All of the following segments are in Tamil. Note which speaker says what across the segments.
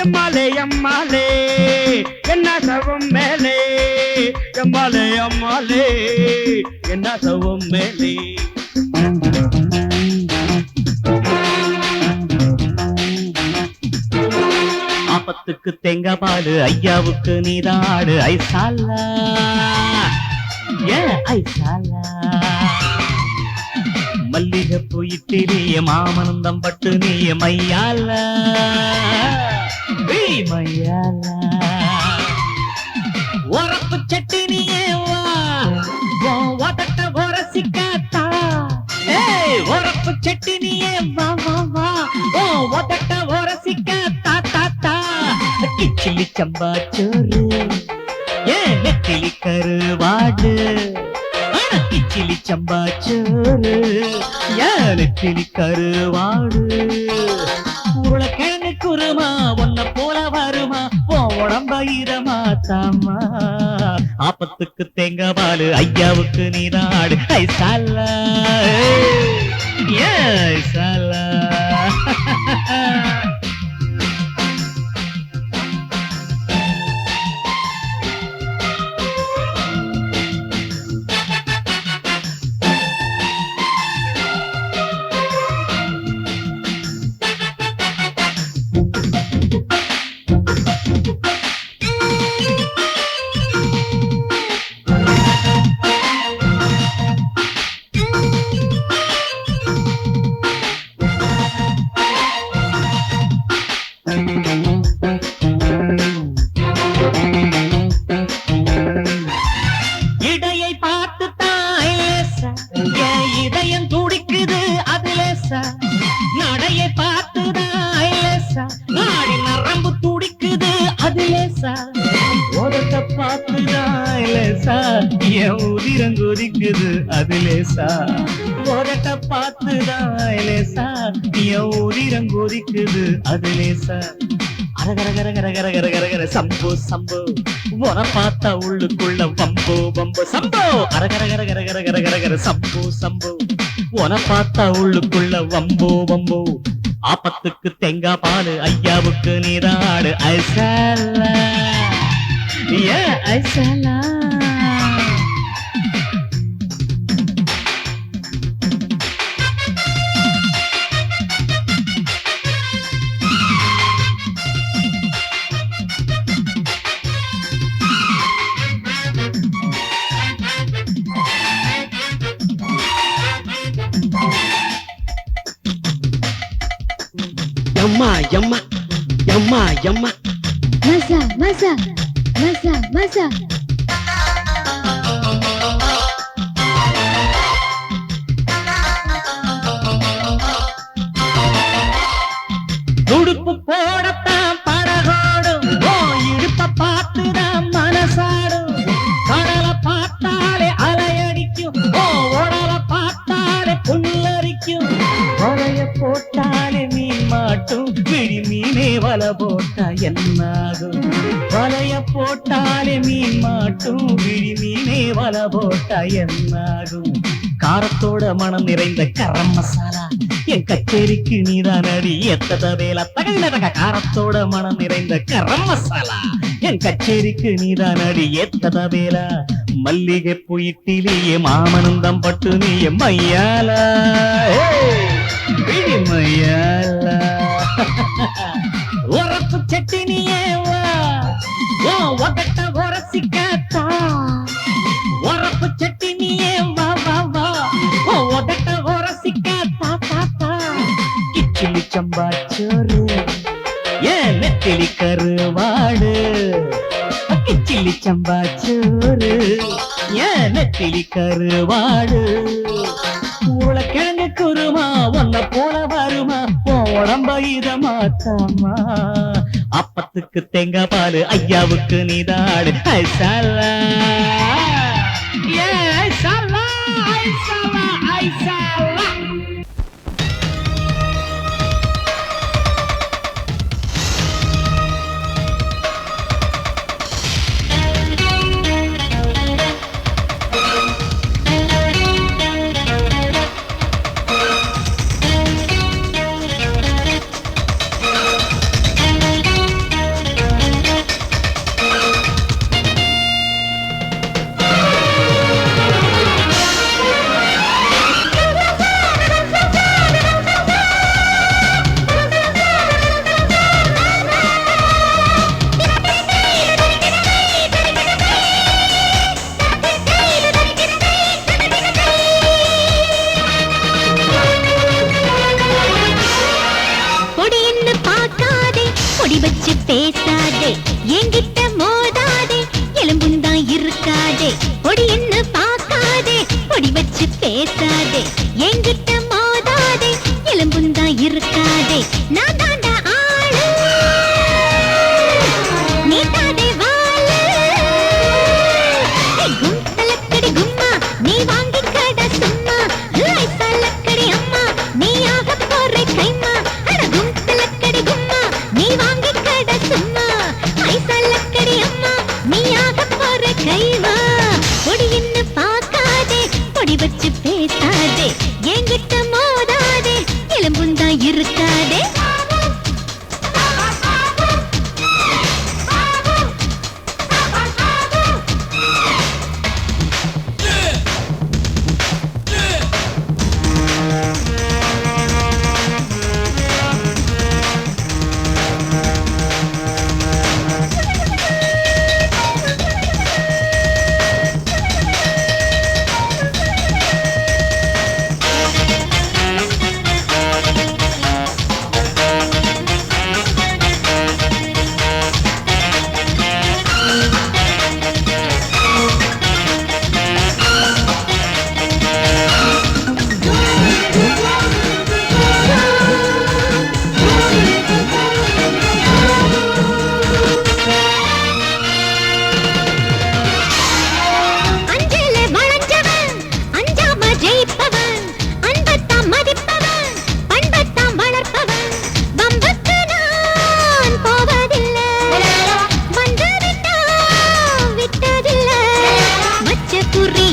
Speaker 1: எம்மாலே எம்மாலே என்ன சவும் மேலே எம்மாலே எம்மாலே என்ன சவும் மேலே ஆபத்துக்கு தேங்காய் பாலு ஐயாவுக்கு நீராடு ஐசாலா ஏ ஐசாலா மல்லிகை போயிட்டு நீய மாமனந்தம் பட்டு நீய மையால மையால உரப்பு சட்டி நீயே வா ஓதட்ட உரசிக்காத்தா உரப்பு சட்டி நீயே வா வா வா ஓதட்ட உரசிக்காத்தா தாத்தா கிச்சிலி சம்பா சோறு ஏ நெத்திலி கருவாடு கிச்சிலி சம்பா சோறு ஏ நெத்திலி கருவாடு உருளைக்கிழங்கு குருமா ஒன்ன போல வருமா உடம்ப ஈரமா தாமா ஆபத்துக்கு தேங்காய் பாலு ஐயாவுக்கு நீராடு ஐசாலா ஏ ஐசாலா இடையை பார்த்து தாயேசா இதயம் துடிக்குது அதுலேசா நடையை பார்த்து தாயேசா நாடி நரம்பு துடிக்குது அதுலேசா உதட்ட பார்த்து தாயேசா என் உதிரம் கொதிக்குது அதுலேசா உதட்ட பார்த்து தாயேசா என் உதிரம் கொதிக்குது அதுலேசா அரகரகரகரகரகரகர சம்போ சம்போ உன பார்த்தா உள்ளுக்குள்ள வம்போ வம்போ சம்போ அரகரகரகரகரகரகர சம்போ சம்போ உன பார்த்தா உள்ளுக்குள்ள வம்போ வம்போ ஆபத்துக்கு தேங்காய் பாலு ஐயாவுக்கு நீராடு ஐசாலா ஏ ஐசாலா
Speaker 2: Yamma, yamma, yamma, yamma.
Speaker 3: Masa, masa, masa, masa.
Speaker 1: துடுப்பு போடத்தான் படகோடும் இடுப்ப பார்த்துதான் மனசாடும் கடலை பார்த்தாலே அலையடிக்கும் உடல பார்த்தாலே புல்லரிக்கும் வலைய போட்டாலே மீன் மாட்டும் விழி மீனே வலை போட்டா என்னாகும் வலைய போட்டாலே மீன் மாட்டும் விழி மீனே வலை போட்டா என்னாகும் காரத்தோட மனம் நிறைந்த கரம் மசாலா என் கச்சேரிக்கு நீதான் அடி எத்தத வேலை தகவல காரத்தோட மனம் நிறைந்த கரம் மசாலா என் கச்சேரிக்கு நீதான் அடி எத்தத வேலை மல்லிகை போயிட்டிலேயே மாமனந்தம் பட்டு நீ மையால மையால உரப்பு சட்டி நீயே வா ஒகட்ட உரசிக்காத்தா உரப்பு சட்டி நீயே வா வா வா ஒகட்ட உரசிக்காத்தா தாத்தா கிச்சிலி சம்பா சோறு ஏன் நெத்திலி கருவாடு கிச்சிலி சம்பா சோறு ஏன் நெத்திலி கருவாடு உருளைக்கிழங்கு குருமா ஒன்ன போல வருமா உடம்ப இதமாத்தாமா அப்பத்துக்கு தேங்காய் பாலு ஐயாவுக்கு நீதாடு ஐசாலா ஏ ஐசாலா ஐசாலா ஐசாலா
Speaker 3: பொடி வச்சு பேசாதே என்கிட்ட மோதாதே எலும்புந்தான் இருக்காதே பொடி என்ன பார்க்காதே பொடி வச்சு பேசாதே என்கிட்ட மோதாதே எலும்புந்தான் இருக்காதே நான் தாண்டா ஆளு நீ தாதே வாழு கும்பலக்கடி கும்மா நீ வாங்கி கடை சும்மா ஐசலக்கடி அம்மா நீ ஆக போற கைமா அட கும்பலக்கடி கும்மா நீ வாங்கி கடை சும்மா ஐசலக்கடி அம்மா நீ ஆக போற கைமா பொடி என்ன பார்க்காதே பொடி வச்சு பேசாதே என்கிட்ட மோதாதே எலும்புந்தா இருக்காதே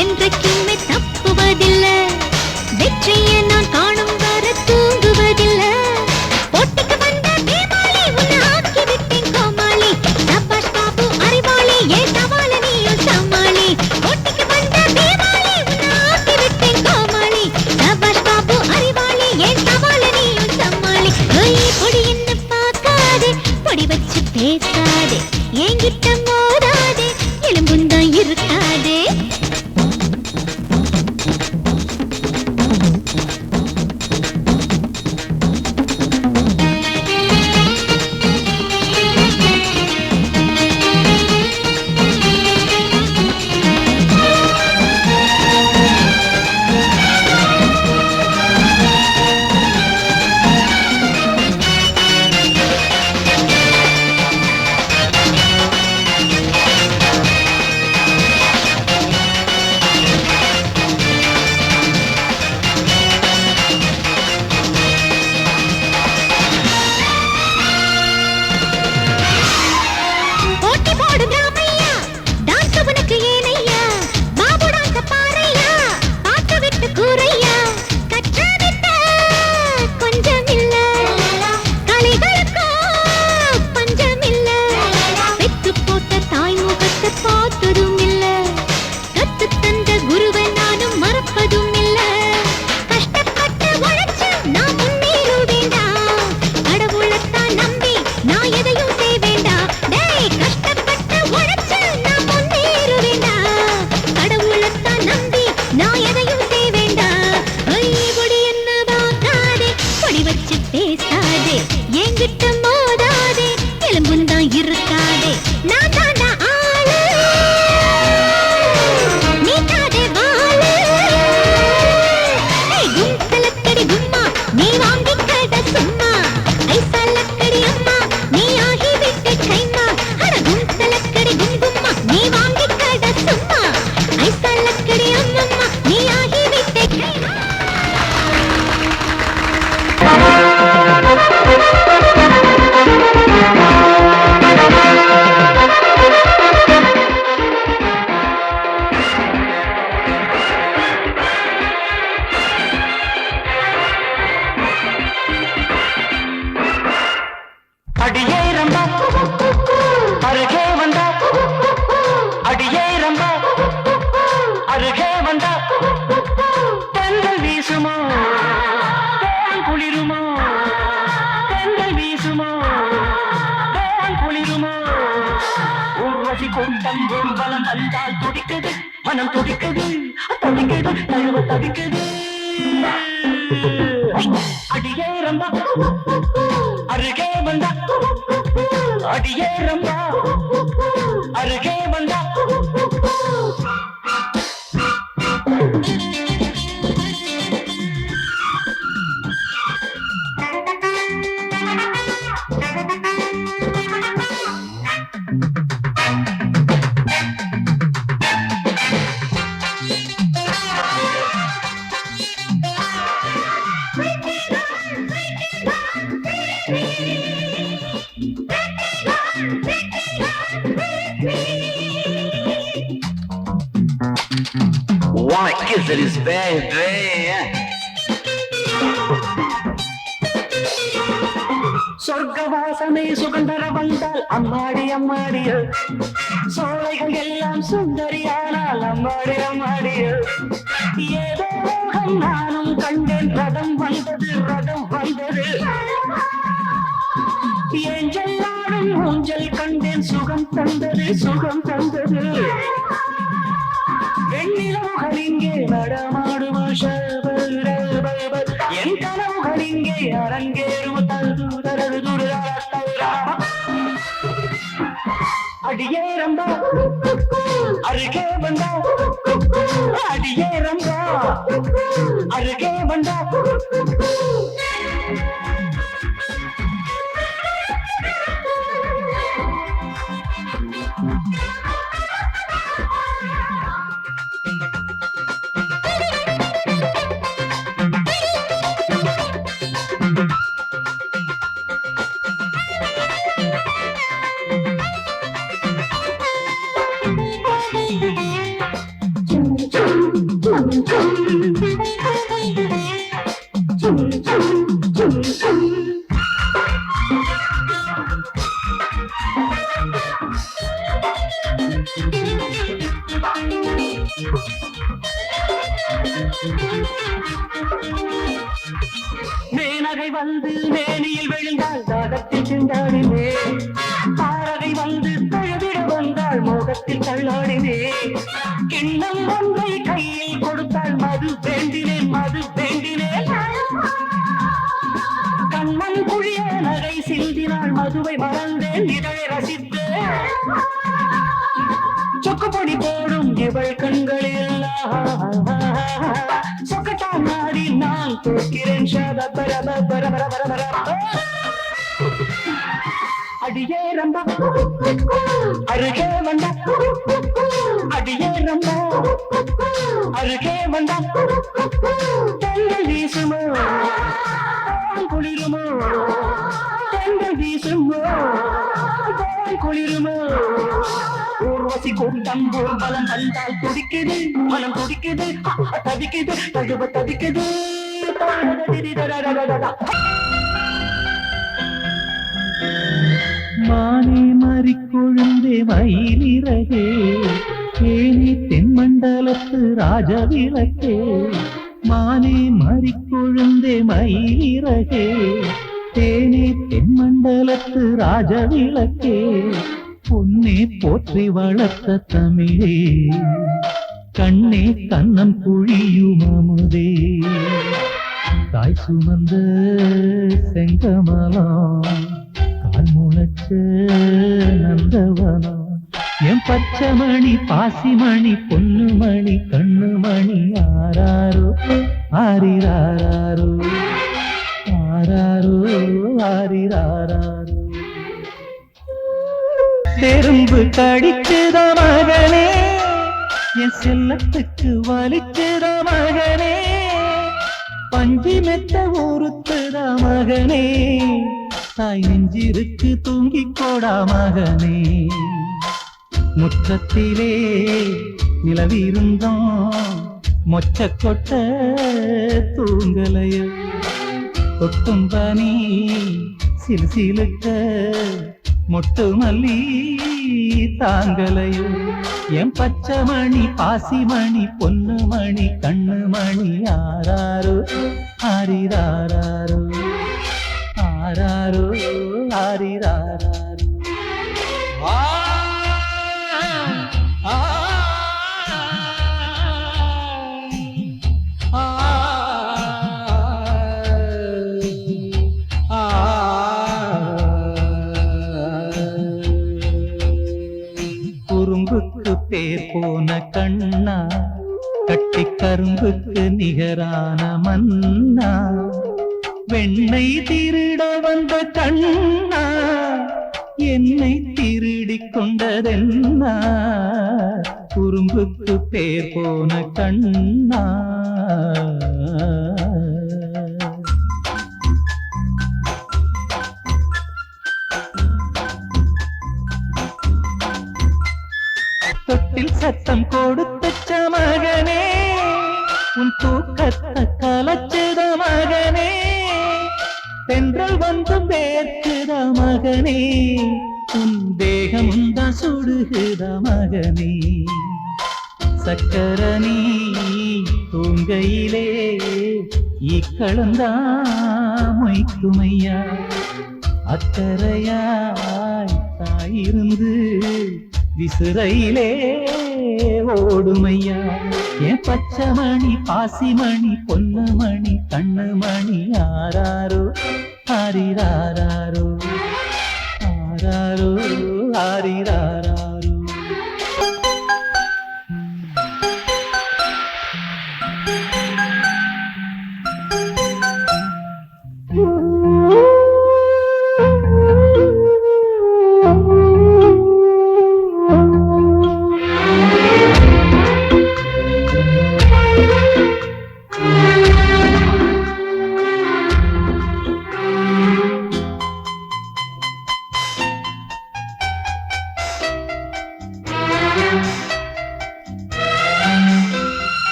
Speaker 3: என்றைக்குமே தப்புவதில்லை வெற்றியை நான் காணும் வர தூங்குவதில்லை போட்டிக்கு வந்த பேமாளி உன்னை ஆக்கி விட்டேன் கோமாளி சபாஷ் பாபு அறிவாளி ஏன் சவால நீயும் சமாளி போட்டிக்கு வந்த பேமாளி உன்னை ஆக்கி விட்டேன் கோமாளி சபாஷ் பாபு அறிவாளி ஏன் சவால நீயும் சமாளி பொடி என்ன பார்க்காதே பொடி வச்சு பேசாதே என்கிட்ட மோதாதே எலும்புந்தான் இருக்காதே என்கிட்ட மோதாதே எலும்புந்தான் இருக்காதே நான் தாண்டா ஆளு நீ தாதே வாழு கும்பலக்கடி கும்மா நீ வாங்கி கடை சும்மா ஐசலக்கடி அம்மா நீ ஆகி விட்ட கைமா அட கும்பலக்கடி குங்கும்மா நீ வாங்கி கடை சும்மா ஐசலக்கடி அம்மம்மா நீ ஆகி விட்ட கைமா
Speaker 1: அடியே ரம்பா அருகே வந்தா அடியே ரம்பா அருகே வந்தா தென்றல் வீசுமோ தேன் குளிருமோ தென்றல் வீசுமோ தேன் குளிருமோ ஊர்வசி கூட்டம் ஊர்வலம் வந்தால் துடிக்குது மனம் துடிக்குது தவிக்குது தழுவ தவிக்குது அடியே ரம்பா அருகே வந்தா அடியே ரம்பா அருகே வந்தா
Speaker 2: Wanna kiss it is baby.
Speaker 1: சொர்க்கவாசனை சுகந்தர வந்தால் அம்மாடி அம்மாடியோ சோலைகள் எல்லாம் சுந்தரியானால் அம்மாடி அம்மாடியோ ஏதோ நானும் கண்டேன் ரதம் வந்தது ஏஞ்சல் நானும் ஊஞ்சல் கண்டேன் சுகம் தந்தது வெண்ணிலவுகள் இங்கே நடமாடுமா என் கனவுகள் இங்கே அரங்கேறும் அடியே ரம்பா அருகே வந்தா அடியே ரம்பா அருகே வந்தா மேனகை வந்து மேனியில் விழுந்தால் தாகத்தில் திண்டாடினே தாரகை வந்து தழுவிட வந்தால் மோகத்தில் தள்ளாடினே கிண்ணம் ஒன்றை கையில் கொடுத்தால் மது வேண்டினேன் கண்ணன் குழிய நகை சிந்தினால் மதுவை மறந்தேன் இதழை ரசித்தேன் சொக்குப்பொடி போடும் இவள் கண்களில் சொக்கட்டா நாடி நான் தோற்கிறேன் அடியே ரம்பா அருகே வந்தா அடியே ரம்பா அருகே வந்தா தென்றல் வீசுமோ குளிருமோ தென்றல் வீசுமோ குளிருமோ ஊர்வசி கூட்டம் பலம் வந்தால் துடிக்குது மனம் துடிக்குது தவிக்குது தவிக்குது மானே மறிக்கொழுந்தே மயிலிறகே ஏனி தென்மண்டலத்து ராஜவிளக்கே மானே மறிக்கொழுந்தே மயிலிறகே தேனே தென்மண்டலத்து ராஜவிளக்கே பொன்னே போற்றி வளர்த்த தமிழே கண்ணே கண்ணம் குழியும் அமுதே தாய் சுமந்த செங்கமலம் கால் முளைச்ச நந்தவனம் என் பச்சைமணி பாசிமணி பொன்னுமணி கண்ணுமணி ஆராரோ ஆரிராரோ ஆராரோ ஆரிராரோ எறும்பு கடிச்சுத மகனே என் செல்லத்துக்கு வலிச்சுத மகனே பஞ்சி மெத்த ஊருத்துத மகனே தாய் நெஞ்சிருக்கு தூங்கிக் கோடா மகனே முற்றத்திலே நிலவிருந்தோம் மொச்ச கொட்ட தூங்கலையோ கொட்டும் பனி சிலுசிலுக்க மொட்டு மல்லி தாங்கலையோ என் பச்சைமணி பாசிமணி பொன்னுமணி கண்ணுமணி ஆராரோ ஆரிராரோ ஆராரோ ஆரிராரோ பேர் போன கண்ணா கட்டி கரும்புக்கு நிகரான மன்னா வெண்ணை திருட வந்த கண்ணா என்னை திருடிக் கொண்டதென்னா குறும்புக்கு பேர் போன கண்ணா தொட்டில் சத்தம் கொடுத்த மகனே உன் தூக்கத்தை கலச்சுத மகனே தென்றல் வந்து வேர்க்குத மகனே உன் தேகமுந்த சுடுகுத மகனே சக்கரணி தூங்கையிலே இக்களந்தா மொய்க்குமையா அக்கறையாய் தாயிருந்து விசுரையிலே ஓடுமையா என் பச்சைமணி பாசிமணி பொன்னமணி கண்ணுமணி ஆராரோ ஆரிராரோ ஆராரோ ஆரிராரோ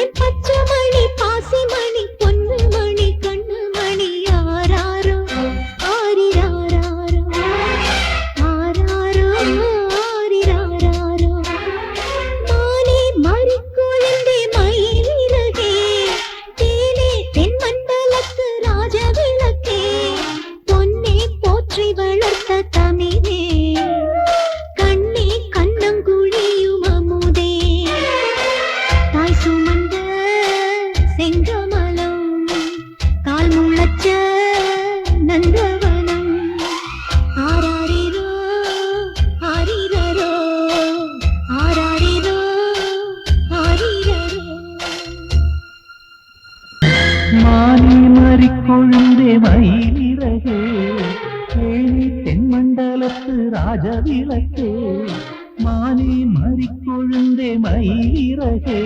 Speaker 3: என் பச்சை மணி பாசி மணி பொன்னு மணி கண்ணு மணி ஆராரோ ஆரிராரோ ஆராரோ ஆரிராரோ மானே மறிக்குழந்தே மயிலிறகே தேனே தென்மண்டலத்து ராஜவிளக்கே பொன்னே போற்றி வளர்த்த தமிழே கண்ணே கண்ணங்குழியும் அமுதே தாய் சுமந்த செங்கமலம் கால் முளைச்ச நந்தவனம் ஆராரிரோ ஆரிரரோ ஆராரிரோ ஆரிரரோ
Speaker 1: மானி மறி கொழுந்தே மயிலிறகே தேனி தென்மண்டலத்து ராஜவிளக்கே மானி மறி கொழுந்தே மயிலிறகே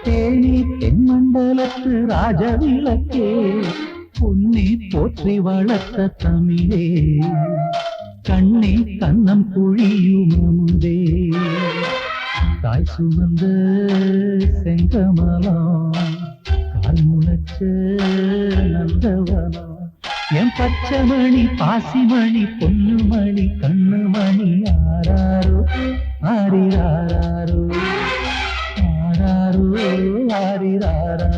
Speaker 1: தேனி தென்மண்டலத்து ராஜவிளக்கே பொன்னே போற்றி வளர்த்த தமிழே கண்ணே கண்ணம் குழியும் அமுதே தாய் சுமந்த செங்கமலம் கால் முளைச்ச நந்தவனம் என் பச்சை மணி பாசி மணி பொன்னு மணி கண்ணு மணி ஆராரோ ஆரிராரோ ஆராரோ ஆரிராரோ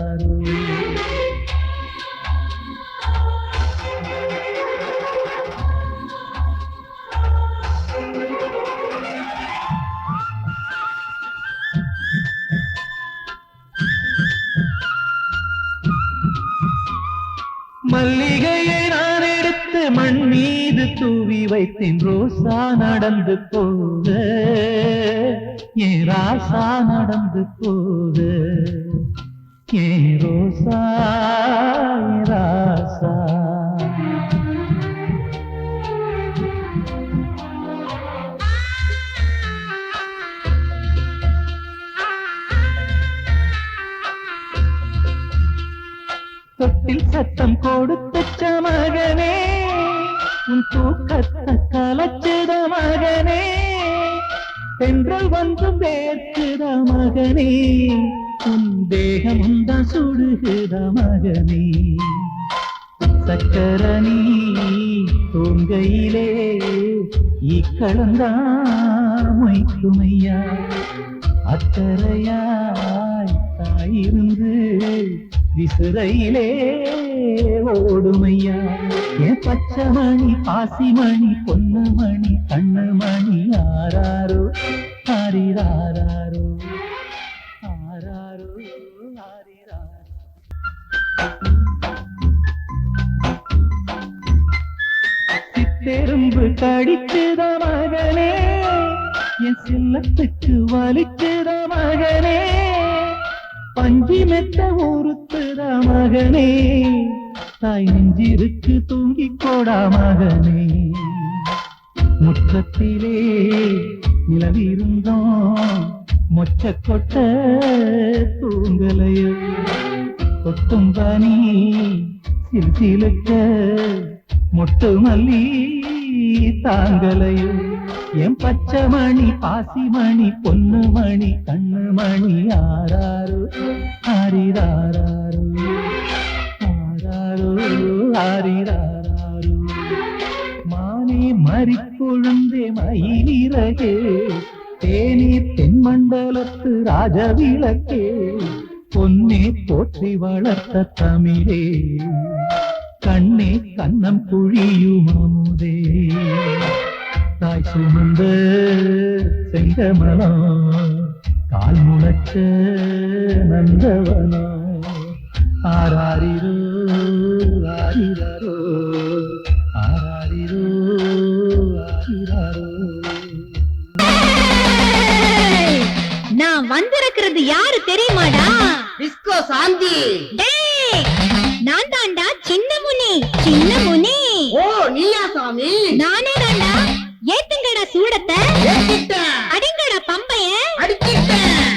Speaker 1: மல்லிகையை நான் எடுத்து மண் மீது தூவி வைத்தேன் ரோசா நடந்து போக ஏன் ராசா நடந்து போக ஏன் ரோசா ஏன் ராசா தொட்டில் சத்தம் கொடுத்த மகனே உன் தூக்கத்தை கலச்சுத மகனே தென்றல் வந்து வேர்க்குத மகனே உன் தேகம் தான் சுடுகுத மகனே சக்கரணி தூங்கையிலே ஈக்களந்தா மொய்க்குமையா அக்கறையாய் தாயிருந்து விசுரையிலே ஓடுமையா என் பச்சை மணி பாசி மணி பொன்னு மணி கண்ணு மணி ஆராரோ ஆரிராரோ ஆராரோ ஆரிராரோ சித்தெரும்பு கடிச்சுத மகனே என் செல்லத்துக்கு வலிச்சுத மகனே பஞ்சி மெத்த ஊருத்துத மகனே தாய் நெஞ்சிருக்கு தூங்கிக் கோடா மகனே முற்றத்திலே நிலவிருந்தோம் மொச்ச கொட்ட தூங்கலையோ கொட்டும் பனி சிலுக்க மொட்டு மல்லி தாங்கலையோ என் பச்சை மணி பாசி மணி பொன்னு மணி கண்ணு மணி ஆராரோ ஆரிராரோ ஆராரோ ஆரிராரோ மானே மறி கொழுந்தே மயிலிறகே தேனி தென்மண்டலத்து ராஜவிளக்கே பொன்னே போற்றி வளர்த்த தமிழே கண்ணே கண்ணம் குழியும் அமுதே தாய் சுமந்த செங்கமலம் கால் முளைச்ச நந்தவனம் ஆராரிரோ ஆரிரரோ ஆராரிரோ ஆரிரரோ
Speaker 3: நான் வந்திருக்கிறது யாரு தெரியுமாடா?
Speaker 4: டிஸ்கோ சாந்தி.
Speaker 3: டேய், நான் தாண்டா சின்ன முனி. சின்ன முனி.
Speaker 4: ஓ நீயா சாமி?
Speaker 3: நானே தாண்டா. ஏத்துங்கடா சூடத்தை.
Speaker 4: ஏத்திட்டேன்.
Speaker 3: அடிங்கடா பம்பைய.
Speaker 4: அடிச்சிட்டேன்.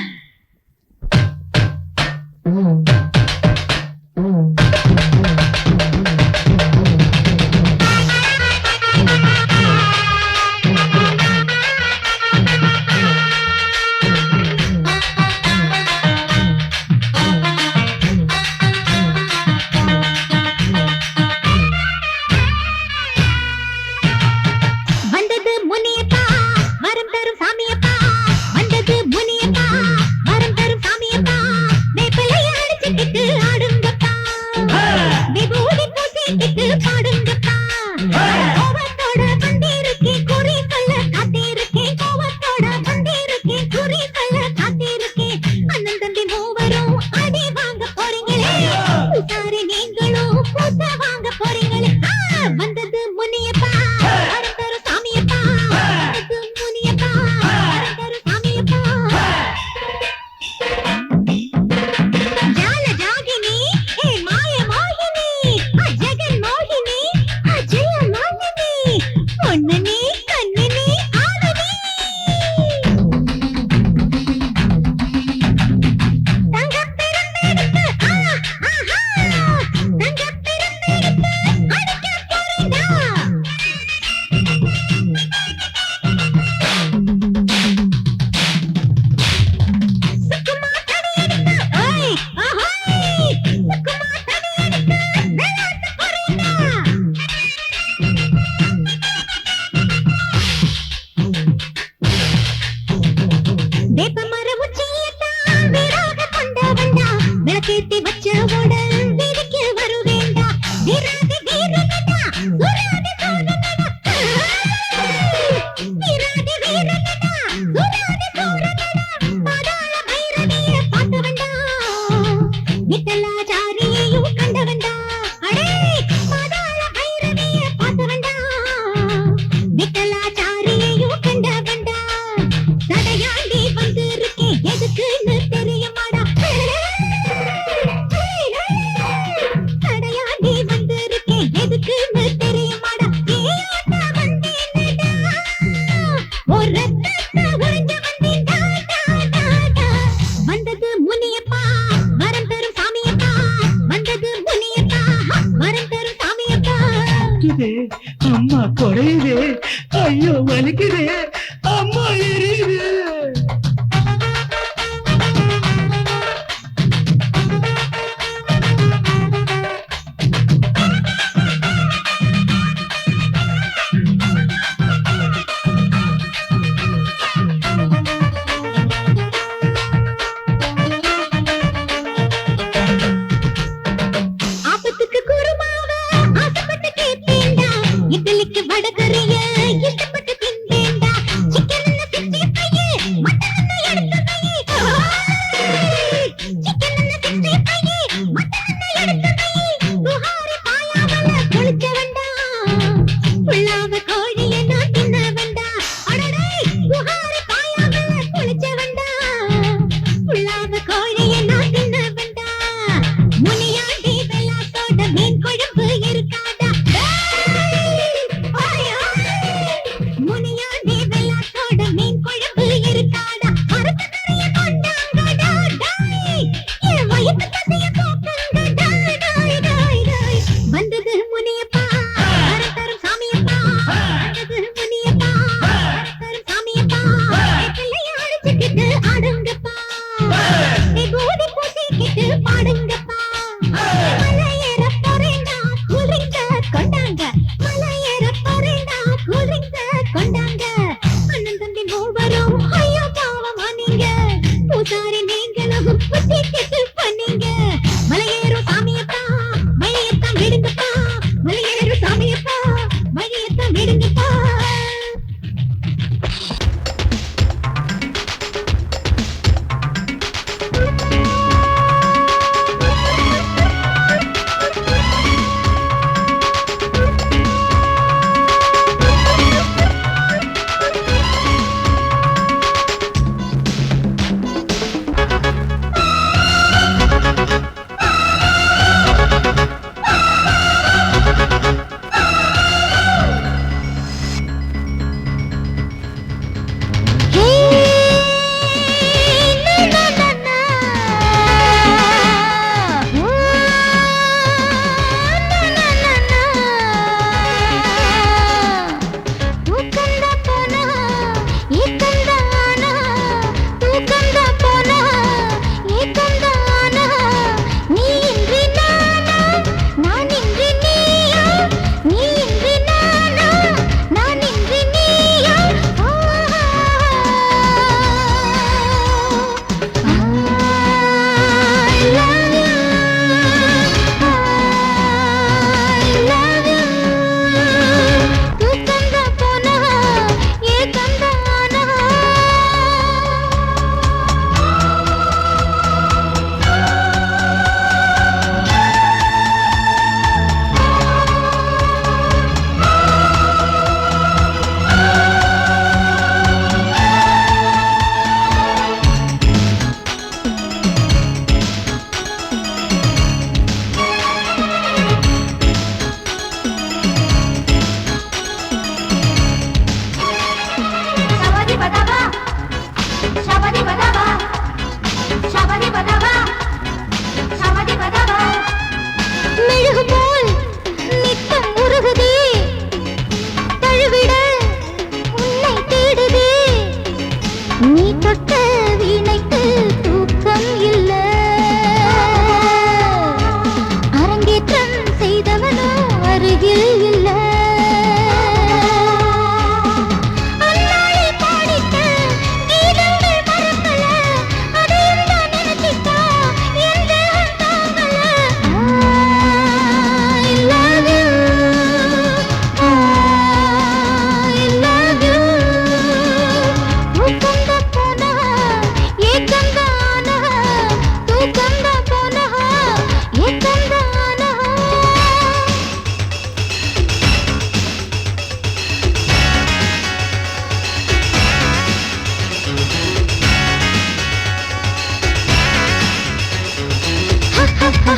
Speaker 3: விளக்கேத்தி வச்ச உடல் வீதிக்கு வருவேண்டா வீராதி வீரனடா சுராதி சோழனடா வீராதி வீரனடா சுராதி சோழனடா பாதாள பைரவியை பார்த்து வந்தா விட்டலாச்சாரியையும் கண்டு வந்தா அடே பாதாள பைரவியை பார்த்து வந்தா விட்டலாச்சாரியையும் கண்டு வந்தா தடையாண்டி வந்திருக்கேன் எதுக்குன்னு தெரியுமாடா தடையாண்டி வந்திருக்கேன் எதுக்குன்னு தெரியுமாடா ஏன்டா வந்தேன்டா ஒரு ரத்தத்தை உறிஞ்ச வந்தேன்டா வந்தது முனியப்பா வரம் தரும் சாமியப்பா வந்தது முனியப்பா வரம் தரும் சாமியப்பா
Speaker 1: இதே அம்மா குறையுதே ஐயோ வலிக்குதே அம்மா எரியுது
Speaker 3: ஆபத்துக்கு குருமாவ ஆசைப்பட்டு கேட்பேண்டா இட்லிக்கு வடகரிய இஷ்டப்பட்டு தின்பேண்டா சிக்கன் சிக்ஸ்டி பையே மட்டன் எடுத்து பையே சிக்கன் சிக்ஸ்டி பையே மட்டன் எடுத்து பையே புகாரி பாயாவல குளிச்ச வேண்டா புள்ளாவ கோழியை நான் தின்ன வேண்டா அடடே புகாரி பாயாவல குளிச்ச வேண்டா புள்ளாவ கோழியை நான் தின்ன வேண்டா முனியாண்டி வெள்ளாட்டோட மீன் குழம்பு இருக்காடா முனியாண்டி வெள்ளாட்டோட மீன் குழம்பு இருக்காடா மரத்து நிறைய கொண்டாங்கடா டாய் என் வயிற்று பசிய போக்குங்கடா டாய் டாய் டாய் வந்தது முனியப்பா வரம் தரும் சாமியப்பா வந்தது முனியப்பா வரம் தரும் சாமியப்பா பிள்ளைய அடிச்சுக்கிட்டு ஆடுங்கப்பா பூதி பூசிக்கிட்டு பாடுங்கப்பா மலையேற போறேண்டா கூலிங்க கொண்டாங்க மலையேற போறேண்டா கூலிங்க கொண்டாங்க அண்ணன் தம்பி மூவரும் ஐயோ பாவமா நீங்க பூசாரி நீங்களும் புத்திக்கிட்டு பண்ணீங்க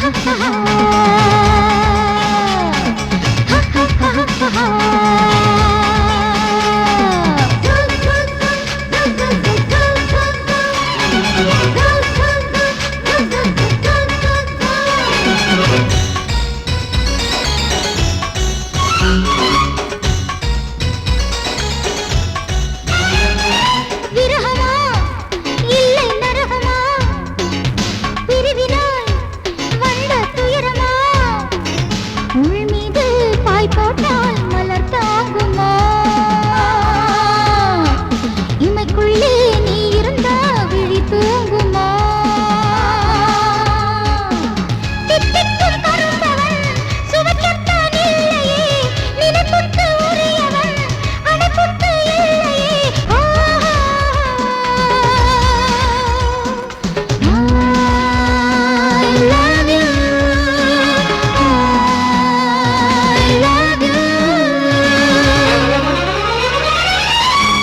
Speaker 3: ஆஹா